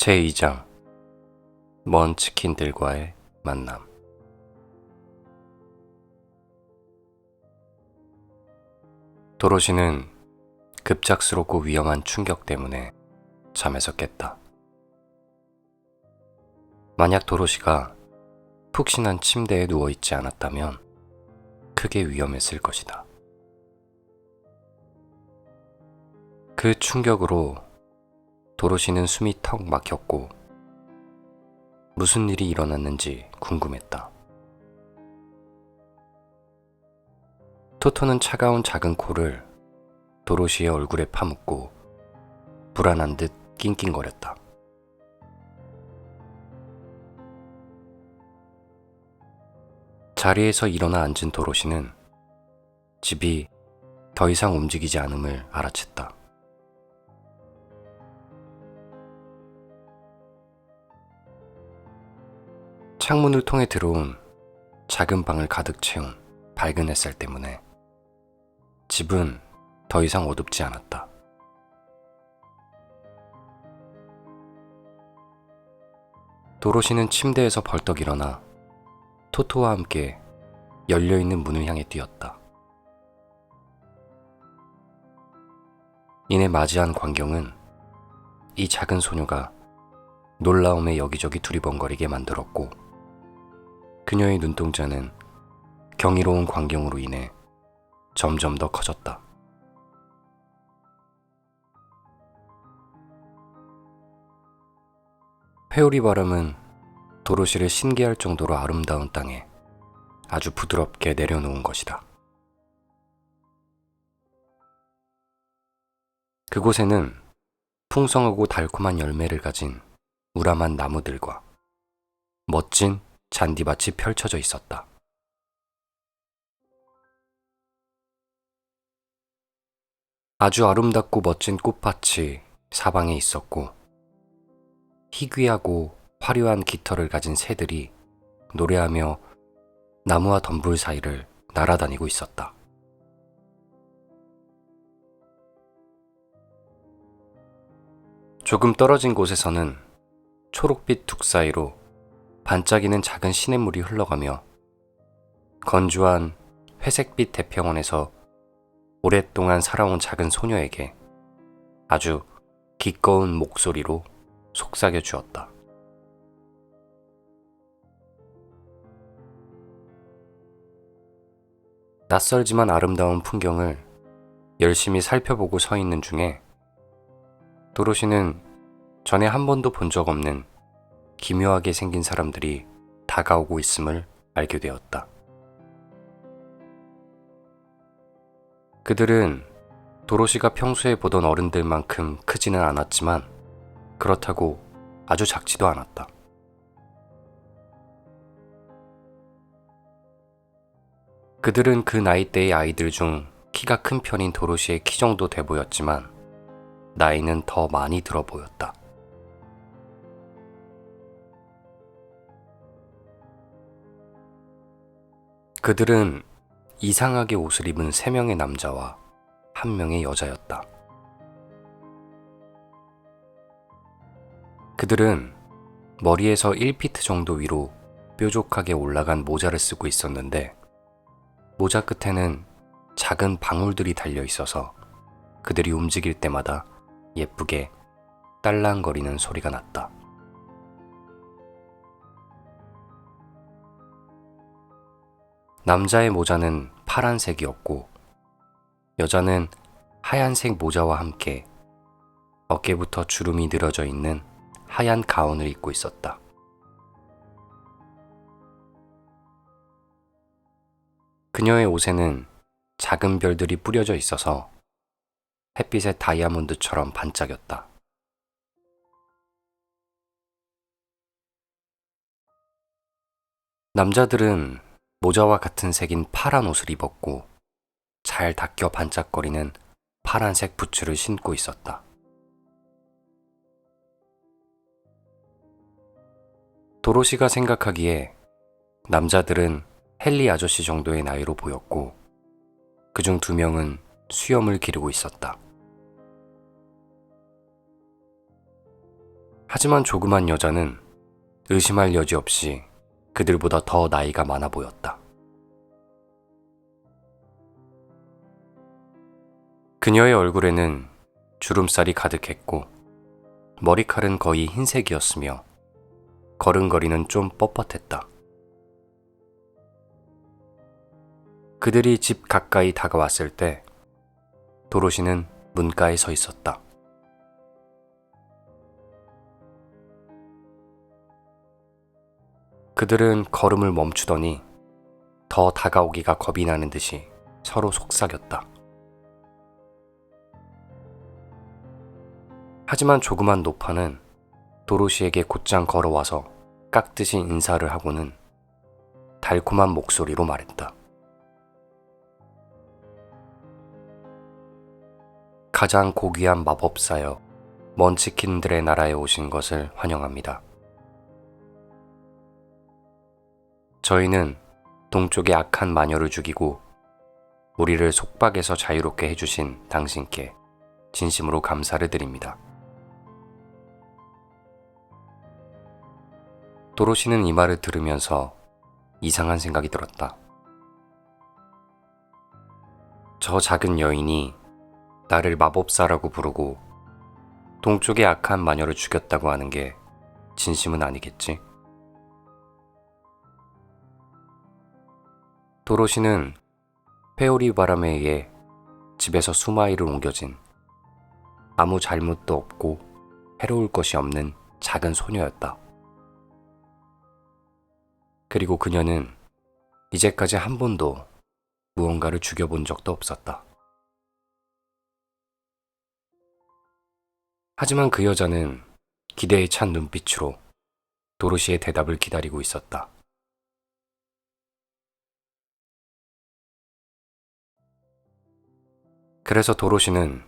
제2장 먼 치킨들과의 만남. 도로시는 급작스럽고 위험한 충격 때문에 잠에서 깼다. 만약 도로시가 푹신한 침대에 누워있지 않았다면 크게 위험했을 것이다. 그 충격으로 도로시는 숨이 턱 막혔고 무슨 일이 일어났는지 궁금했다. 토토는 차가운 작은 코를 도로시의 얼굴에 파묻고 불안한 듯 낑낑거렸다. 자리에서 일어나 앉은 도로시는 집이 더 이상 움직이지 않음을 알아챘다. 창문을 통해 들어온 작은 방을 가득 채운 밝은 햇살 때문에 집은 더 이상 어둡지 않았다. 도로시는 침대에서 벌떡 일어나 토토와 함께 열려있는 문을 향해 뛰었다. 이내 맞이한 광경은 이 작은 소녀가 놀라움에 여기저기 두리번거리게 만들었고 그녀의 눈동자는 경이로운 광경으로 인해 점점 더 커졌다. 회오리 바람은 도로시를 신기할 정도로 아름다운 땅에 아주 부드럽게 내려놓은 것이다. 그곳에는 풍성하고 달콤한 열매를 가진 우람한 나무들과 멋진 잔디밭이 펼쳐져 있었다. 아주 아름답고 멋진 꽃밭이 사방에 있었고 희귀하고 화려한 깃털을 가진 새들이 노래하며 나무와 덤불 사이를 날아다니고 있었다. 조금 떨어진 곳에서는 초록빛 둑 사이로 반짝이는 작은 시냇물이 흘러가며 건조한 회색빛 대평원에서 오랫동안 살아온 작은 소녀에게 아주 기꺼운 목소리로 속삭여 주었다. 낯설지만 아름다운 풍경을 열심히 살펴보고 서 있는 중에 도로시는 전에 한 번도 본 적 없는 기묘하게 생긴 사람들이 다가오고 있음을 알게 되었다. 그들은 도로시가 평소에 보던 어른들만큼 크지는 않았지만 그렇다고 아주 작지도 않았다. 그들은 그 나이대의 아이들 중 키가 큰 편인 도로시의 키 정도 돼 보였지만 나이는 더 많이 들어 보였다. 그들은 이상하게 옷을 입은 3명의 남자와 1명의 여자였다. 그들은 머리에서 1피트 정도 위로 뾰족하게 올라간 모자를 쓰고 있었는데 모자 끝에는 작은 방울들이 달려 있어서 그들이 움직일 때마다 예쁘게 딸랑거리는 소리가 났다. 남자의 모자는 파란색이었고 여자는 하얀색 모자와 함께 어깨부터 주름이 늘어져 있는 하얀 가운을 입고 있었다. 그녀의 옷에는 작은 별들이 뿌려져 있어서 햇빛의 다이아몬드처럼 반짝였다. 남자들은 모자와 같은 색인 파란 옷을 입었고 잘 닦여 반짝거리는 파란색 부츠를 신고 있었다. 도로시가 생각하기에 남자들은 헨리 아저씨 정도의 나이로 보였고 그중 2명은 수염을 기르고 있었다. 하지만 조그만 여자는 의심할 여지 없이 그들보다 더 나이가 많아 보였다. 그녀의 얼굴에는 주름살이 가득했고 머리칼은 거의 흰색이었으며 걸음걸이는 좀 뻣뻣했다. 그들이 집 가까이 다가왔을 때 도로시는 문가에 서 있었다. 그들은 걸음을 멈추더니 더 다가오기가 겁이 나는 듯이 서로 속삭였다. 하지만 조그만 노파는 도로시에게 곧장 걸어와서 깍듯이 인사를 하고는 달콤한 목소리로 말했다. 가장 고귀한 마법사여, 먼치킨들의 나라에 오신 것을 환영합니다. 저희는 동쪽의 악한 마녀를 죽이고 우리를 속박에서 자유롭게 해주신 당신께 진심으로 감사를 드립니다. 도로시는 이 말을 들으면서 이상한 생각이 들었다. 저 작은 여인이 나를 마법사라고 부르고 동쪽의 악한 마녀를 죽였다고 하는 게 진심은 아니겠지? 도로시는 회오리 바람에 의해 집에서 수마일을 옮겨진 아무 잘못도 없고 해로울 것이 없는 작은 소녀였다. 그리고 그녀는 이제까지 한 번도 무언가를 죽여본 적도 없었다. 하지만 그 여자는 기대에 찬 눈빛으로 도로시의 대답을 기다리고 있었다. 그래서 도로시는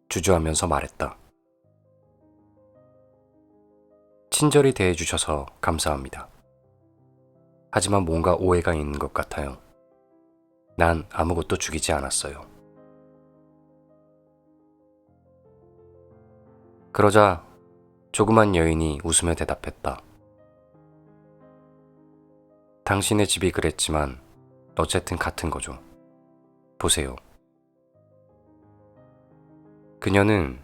주저하면서 말했다. 친절히 대해주셔서 감사합니다. 하지만 뭔가 오해가 있는 것 같아요. 난 아무것도 죽이지 않았어요. 그러자 조그만 여인이 웃으며 대답했다. 당신의 집이 그랬지만 어쨌든 같은 거죠. 보세요. 그녀는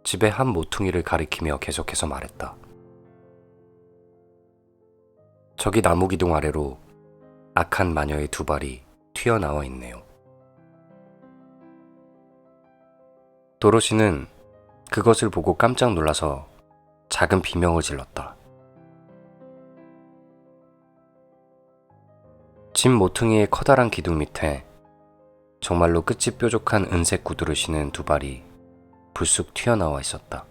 집의 한 모퉁이를 가리키며 계속해서 말했다. 저기 나무 기둥 아래로 악한 마녀의 두 발이 튀어나와 있네요. 도로시는 그것을 보고 깜짝 놀라서 작은 비명을 질렀다. 집 모퉁이의 커다란 기둥 밑에 정말로 끝이 뾰족한 은색 구두를 신은 두 발이 불쑥 튀어나와 있었다.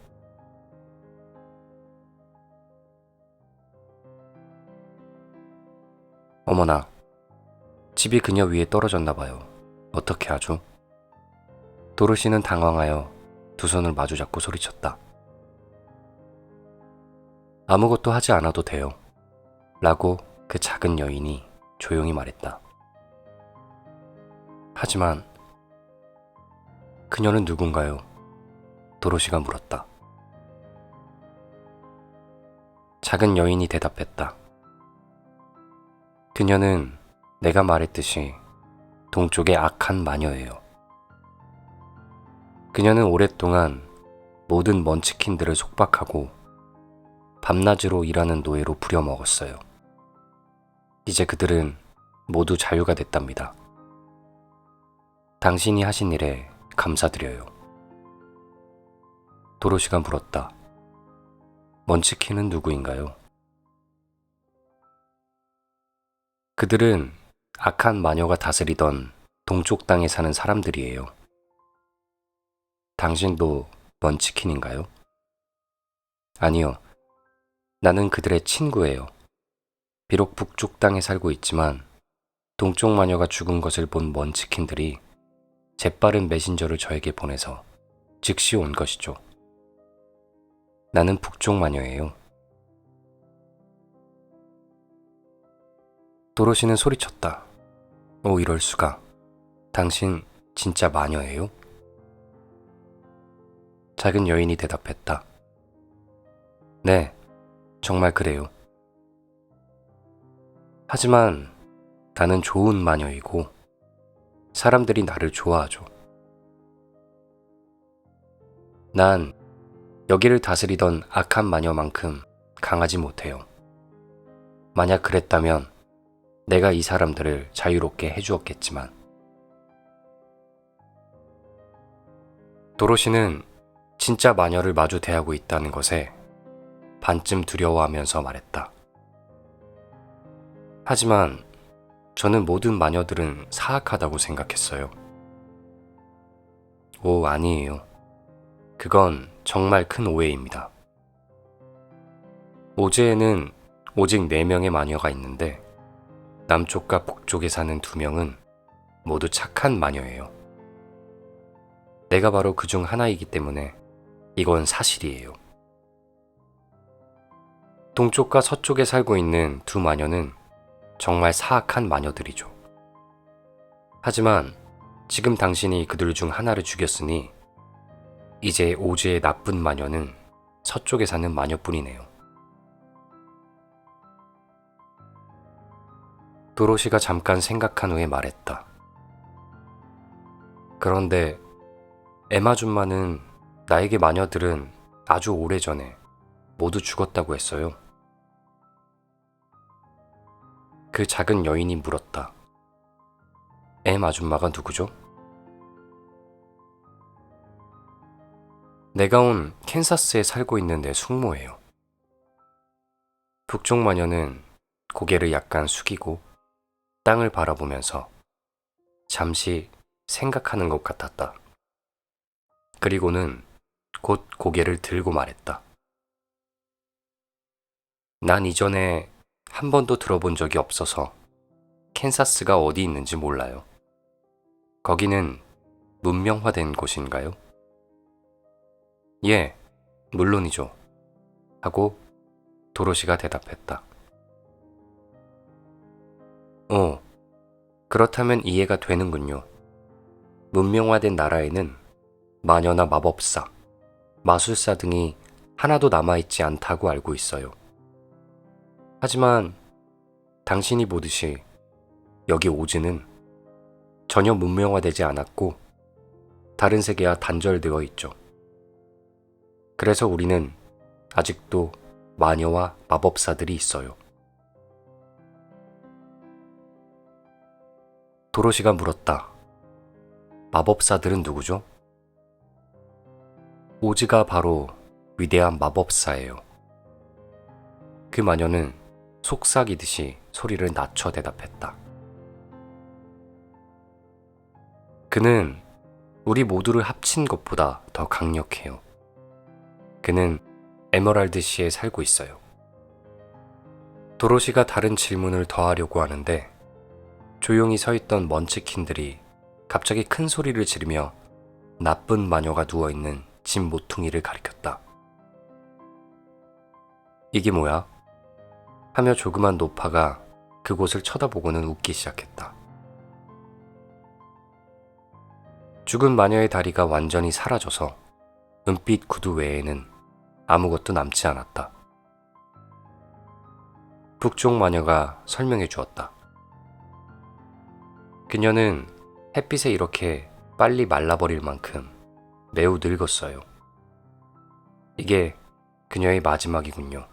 어머나, 집이 그녀 위에 떨어졌나 봐요. 어떻게 하죠? 도로시는 당황하여 두 손을 마주잡고 소리쳤다. 아무것도 하지 않아도 돼요. 라고 그 작은 여인이 조용히 말했다. 하지만 그녀는 누군가요? 도로시가 물었다. 작은 여인이 대답했다. 그녀는 내가 말했듯이 동쪽의 악한 마녀예요. 그녀는 오랫동안 모든 먼치킨들을 속박하고 밤낮으로 일하는 노예로 부려먹었어요. 이제 그들은 모두 자유가 됐답니다. 당신이 하신 일에 감사드려요. 도로시가 물었다. 먼치킨은 누구인가요? 그들은 악한 마녀가 다스리던 동쪽 땅에 사는 사람들이에요. 당신도 먼치킨인가요? 아니요. 나는 그들의 친구예요. 비록 북쪽 땅에 살고 있지만 동쪽 마녀가 죽은 것을 본 먼치킨들이 재빠른 메신저를 저에게 보내서 즉시 온 것이죠. 나는 북쪽 마녀예요. 도로시는 소리쳤다. 오, 이럴 수가. 당신 진짜 마녀예요? 작은 여인이 대답했다. 네, 정말 그래요. 하지만 나는 좋은 마녀이고 사람들이 나를 좋아하죠. 난 여기를 다스리던 악한 마녀만큼 강하지 못해요. 만약 그랬다면 내가 이 사람들을 자유롭게 해주었겠지만. 도로시는 진짜 마녀를 마주 대하고 있다는 것에 반쯤 두려워하면서 말했다. 하지만 저는 모든 마녀들은 사악하다고 생각했어요. 오, 아니에요. 그건 정말 큰 오해입니다. 오즈에는 오직 4명의 마녀가 있는데 남쪽과 북쪽에 사는 2명은 모두 착한 마녀예요. 내가 바로 그 중 하나이기 때문에 이건 사실이에요. 동쪽과 서쪽에 살고 있는 2 마녀는 정말 사악한 마녀들이죠. 하지만 지금 당신이 그들 중 하나를 죽였으니 이제 오즈의 나쁜 마녀는 서쪽에 사는 마녀뿐이네요. 도로시가 잠깐 생각한 후에 말했다. 그런데 에마준마는 나에게 마녀들은 아주 오래전에 모두 죽었다고 했어요. 그 작은 여인이 물었다. 아줌마가 누구죠? 내가 온 캔사스에 살고 있는 내 숙모예요. 북쪽 마녀는 고개를 약간 숙이고 땅을 바라보면서 잠시 생각하는 것 같았다. 그리고는 곧 고개를 들고 말했다. 난 이전에 한 번도 들어본 적이 없어서 캔사스가 어디 있는지 몰라요. 거기는 문명화된 곳인가요? 예, 물론이죠. 하고 도로시가 대답했다. 그렇다면 이해가 되는군요. 문명화된 나라에는 마녀나 마법사, 마술사 등이 하나도 남아있지 않다고 알고 있어요. 하지만 당신이 보듯이 여기 오즈는 전혀 문명화되지 않았고 다른 세계와 단절되어 있죠. 그래서 우리는 아직도 마녀와 마법사들이 있어요. 도로시가 물었다. 마법사들은 누구죠? 오즈가 바로 위대한 마법사예요. 그 마녀는 속삭이듯이 소리를 낮춰 대답했다. 그는 우리 모두를 합친 것보다 더 강력해요. 그는 에메랄드시에 살고 있어요. 도로시가 다른 질문을 더하려고 하는데 조용히 서 있던 먼치킨들이 갑자기 큰 소리를 지르며 나쁜 마녀가 누워있는 집 모퉁이를 가리켰다. 이게 뭐야? 하며 조그만 노파가 그곳을 쳐다보고는 웃기 시작했다. 죽은 마녀의 다리가 완전히 사라져서 은빛 구두 외에는 아무것도 남지 않았다. 북쪽 마녀가 설명해 주었다. 그녀는 햇빛에 이렇게 빨리 말라버릴 만큼 매우 늙었어요. 이게 그녀의 마지막이군요.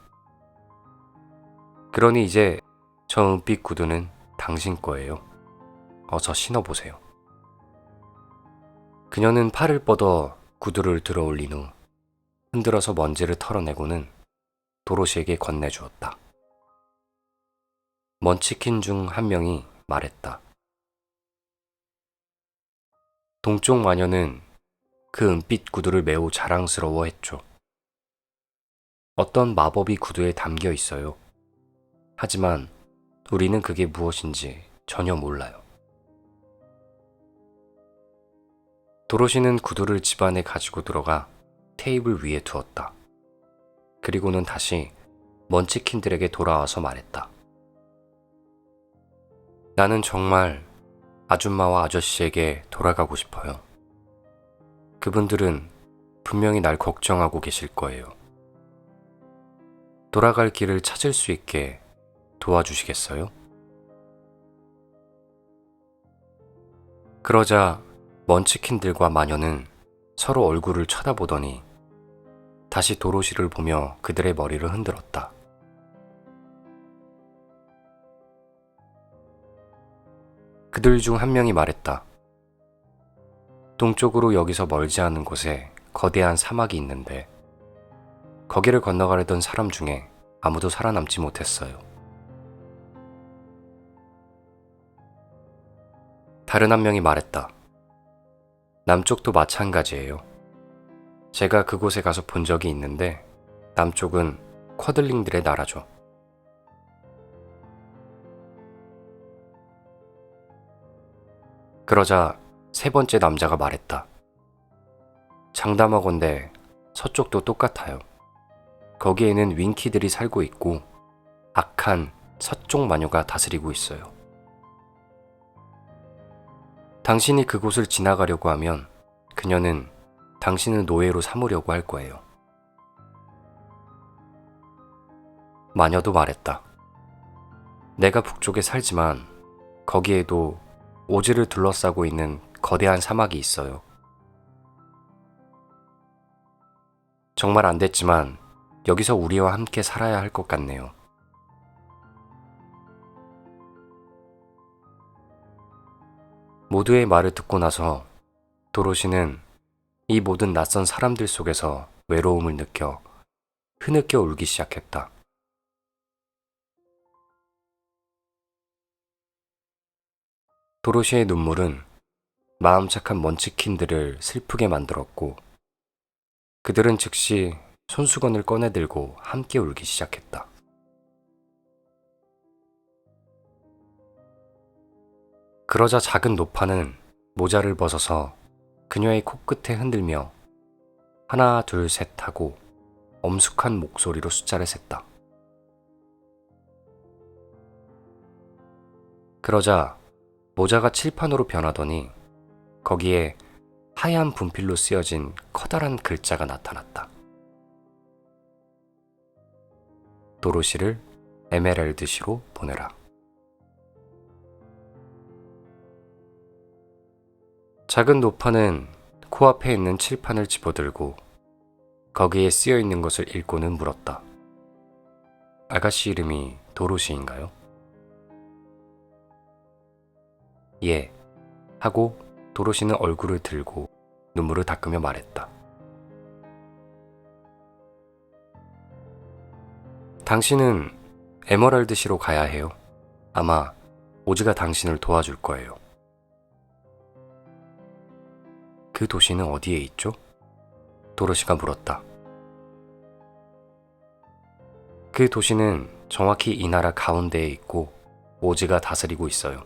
그러니 이제 저 은빛 구두는 당신 거예요. 어서 신어보세요. 그녀는 팔을 뻗어 구두를 들어 올린 후 흔들어서 먼지를 털어내고는 도로시에게 건네주었다. 먼치킨 중 한 명이 말했다. 동쪽 마녀는 그 은빛 구두를 매우 자랑스러워했죠. 어떤 마법이 구두에 담겨 있어요. 하지만 우리는 그게 무엇인지 전혀 몰라요. 도로시는 구두를 집안에 가지고 들어가 테이블 위에 두었다. 그리고는 다시 먼치킨들에게 돌아와서 말했다. 나는 정말 아줌마와 아저씨에게 돌아가고 싶어요. 그분들은 분명히 날 걱정하고 계실 거예요. 돌아갈 길을 찾을 수 있게 도와주시겠어요? 그러자 먼치킨들과 마녀는 서로 얼굴을 쳐다보더니 다시 도로시를 보며 그들의 머리를 흔들었다. 그들 중 한 명이 말했다. 동쪽으로 여기서 멀지 않은 곳에 거대한 사막이 있는데 거기를 건너가려던 사람 중에 아무도 살아남지 못했어요. 다른 한 명이 말했다. 남쪽도 마찬가지예요. 제가 그곳에 가서 본 적이 있는데 남쪽은 쿼들링들의 나라죠. 그러자 세 번째 남자가 말했다. 장담하건대 서쪽도 똑같아요. 거기에는 윙키들이 살고 있고 악한 서쪽 마녀가 다스리고 있어요. 당신이 그곳을 지나가려고 하면 그녀는 당신을 노예로 삼으려고 할 거예요. 마녀도 말했다. 내가 북쪽에 살지만 거기에도 오즈를 둘러싸고 있는 거대한 사막이 있어요. 정말 안 됐지만 여기서 우리와 함께 살아야 할 것 같네요. 모두의 말을 듣고 나서 도로시는 이 모든 낯선 사람들 속에서 외로움을 느껴 흐느껴 울기 시작했다. 도로시의 눈물은 마음 착한 먼치킨들을 슬프게 만들었고 그들은 즉시 손수건을 꺼내들고 함께 울기 시작했다. 그러자 작은 노파는 모자를 벗어서 그녀의 코끝에 흔들며 하나 둘 셋 하고 엄숙한 목소리로 숫자를 셌다. 그러자 모자가 칠판으로 변하더니 거기에 하얀 분필로 쓰여진 커다란 글자가 나타났다. 도로시를 에메랄드시로 보내라. 작은 노파는 코앞에 있는 칠판을 집어들고 거기에 쓰여 있는 것을 읽고는 물었다. 아가씨 이름이 도로시인가요? 예, 하고 도로시는 얼굴을 들고 눈물을 닦으며 말했다. 당신은 에머랄드시로 가야 해요. 아마 오즈가 당신을 도와줄 거예요. 그 도시는 어디에 있죠? 도로시가 물었다. 그 도시는 정확히 이 나라 가운데에 있고 오즈가 다스리고 있어요.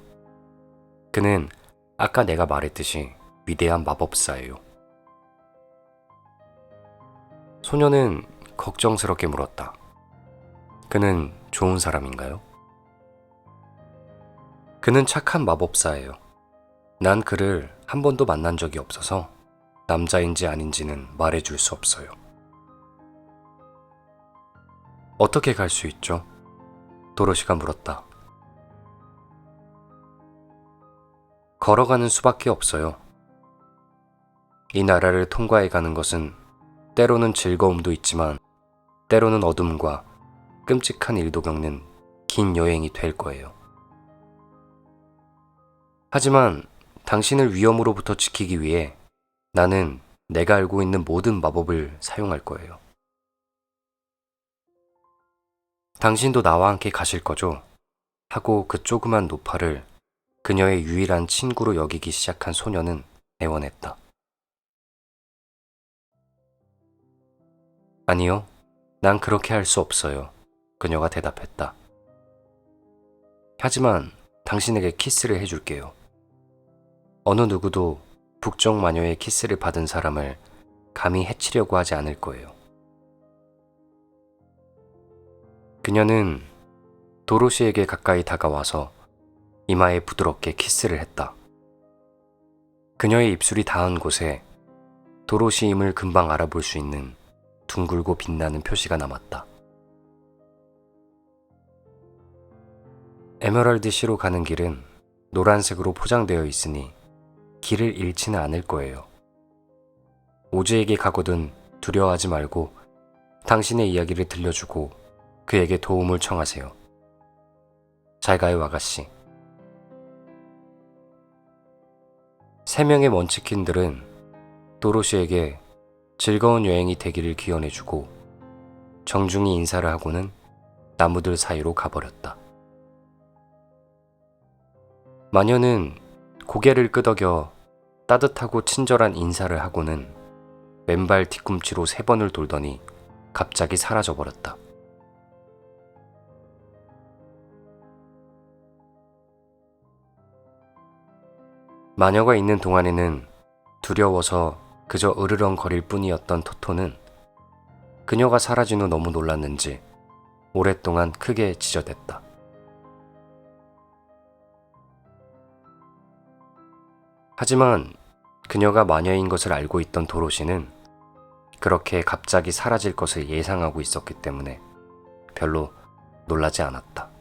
그는 아까 내가 말했듯이 위대한 마법사예요. 소녀는 걱정스럽게 물었다. 그는 좋은 사람인가요? 그는 착한 마법사예요. 난 그를 한 번도 만난 적이 없어서 남자인지 아닌지는 말해줄 수 없어요. 어떻게 갈 수 있죠? 도로시가 물었다. 걸어가는 수밖에 없어요. 이 나라를 통과해 가는 것은 때로는 즐거움도 있지만 때로는 어둠과 끔찍한 일도 겪는 긴 여행이 될 거예요. 하지만 당신을 위험으로부터 지키기 위해 나는 내가 알고 있는 모든 마법을 사용할 거예요. 당신도 나와 함께 가실 거죠? 하고 그 조그만 노파를 그녀의 유일한 친구로 여기기 시작한 소녀는 애원했다. 아니요, 난 그렇게 할 수 없어요. 그녀가 대답했다. 하지만 당신에게 키스를 해줄게요. 어느 누구도 북쪽 마녀의 키스를 받은 사람을 감히 해치려고 하지 않을 거예요. 그녀는 도로시에게 가까이 다가와서 이마에 부드럽게 키스를 했다. 그녀의 입술이 닿은 곳에 도로시임을 금방 알아볼 수 있는 둥글고 빛나는 표시가 남았다. 에메랄드시로 가는 길은 노란색으로 포장되어 있으니 길을 잃지는 않을 거예요. 오즈에게 가거든 두려워하지 말고 당신의 이야기를 들려주고 그에게 도움을 청하세요. 잘 가요, 아가씨. 3명의 먼치킨들은 도로시에게 즐거운 여행이 되기를 기원해주고 정중히 인사를 하고는 나무들 사이로 가버렸다. 마녀는 고개를 끄덕여 따뜻하고 친절한 인사를 하고는 왼발 뒤꿈치로 3번을 돌더니 갑자기 사라져버렸다. 마녀가 있는 동안에는 두려워서 그저 으르렁거릴 뿐이었던 토토는 그녀가 사라진 후 너무 놀랐는지 오랫동안 크게 지저댔다. 하지만 그녀가 마녀인 것을 알고 있던 도로시는 그렇게 갑자기 사라질 것을 예상하고 있었기 때문에 별로 놀라지 않았다.